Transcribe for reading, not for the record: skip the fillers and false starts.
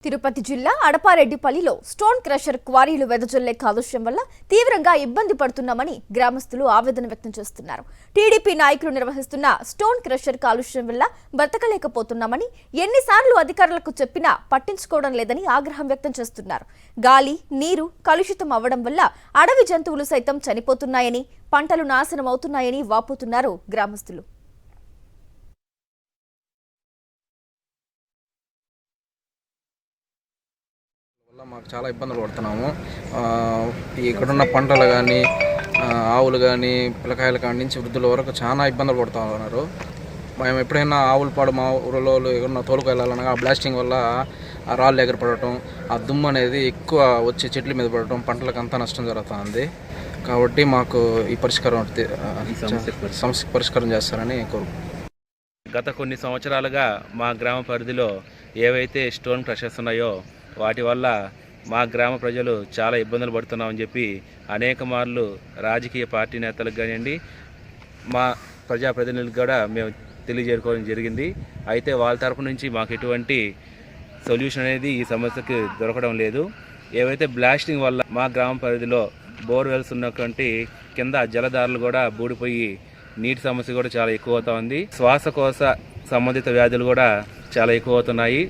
తిరుపతి జిల్లా అడపారెడ్డిపల్లిలో stone crusher క్వారీలు వెదజల్లే కాలుష్యం వల్ల తీవ్రంగా ఇబ్బంది పడుతున్నామని గ్రామస్తులు ఆవేదన వ్యక్తం చేస్తున్నారు. టీడీపీ నాయకులు నిర్వహిస్తున్న స్టోన్ క్రషర్ కాలుష్యం వల్ల బ్రతకలేకపోతున్నామని, ఎన్నిసార్లు అధికారులకు చెప్పినా పట్టించుకోవడం లేదని ఆగ్రహం వ్యక్తం చేస్తున్నారు. గాలి, నీరు కలుషితం అవ్వడం వల్ల అడవి జంతువులు సైతం చనిపోతున్నాయని, పంటలు నాశనం అవుతున్నాయని వాపోతున్నారు గ్రామస్తులు. మాకు చాలా ఇబ్బందులు పడుతున్నాము. ఇక్కడున్న పంటలు కానీ, ఆవులు కానీ, పిల్లకాయల కాడి నుంచి వృద్ధుల వరకు చాలా ఇబ్బందులు పడుతూ ఉన్నారు. మేము ఎప్పుడైనా ఆవుల పాడు మా ఊరిలో ఏమన్నా తోలుకు వెళ్ళాలనగా ఆ బ్లాస్టింగ్ వల్ల ఆ రాళ్ళు ఎగరపడటం, ఆ దుమ్ము అనేది ఎక్కువ వచ్చి చెట్ల మీద పడటం, పంటలకు అంతా నష్టం జరుగుతుంది. కాబట్టి మాకు ఈ సమస్య పరిష్కారం చేస్తారని కోరుకుంటున్నాం. గత కొన్ని సంవత్సరాలుగా మా గ్రామ పరిధిలో ఏవైతే స్టోన్ క్రషర్స్ ఉన్నాయో వాటి వల్ల మా గ్రామ ప్రజలు చాలా ఇబ్బందులు పడుతున్నామని చెప్పి అనేక మార్లు రాజకీయ పార్టీ నేతలకు కానివ్వండి, మా ప్రజాప్రతినిధులకు కూడా మేము తెలియజేరుకోవడం జరిగింది. అయితే వాళ్ళ తరపు నుంచి మాకు ఎటువంటి సొల్యూషన్ అనేది ఈ సమస్యకి దొరకడం లేదు. ఏవైతే బ్లాస్టింగ్ వల్ల మా గ్రామ పరిధిలో బోర్వెల్స్ ఉన్నటువంటి కింద జలధారలు కూడా బూడిపోయి నీటి సమస్య కూడా చాలా ఎక్కువ అవుతా ఉంది. శ్వాసకోశ సంబంధిత వ్యాధులు కూడా చాలా ఎక్కువ అవుతున్నాయి.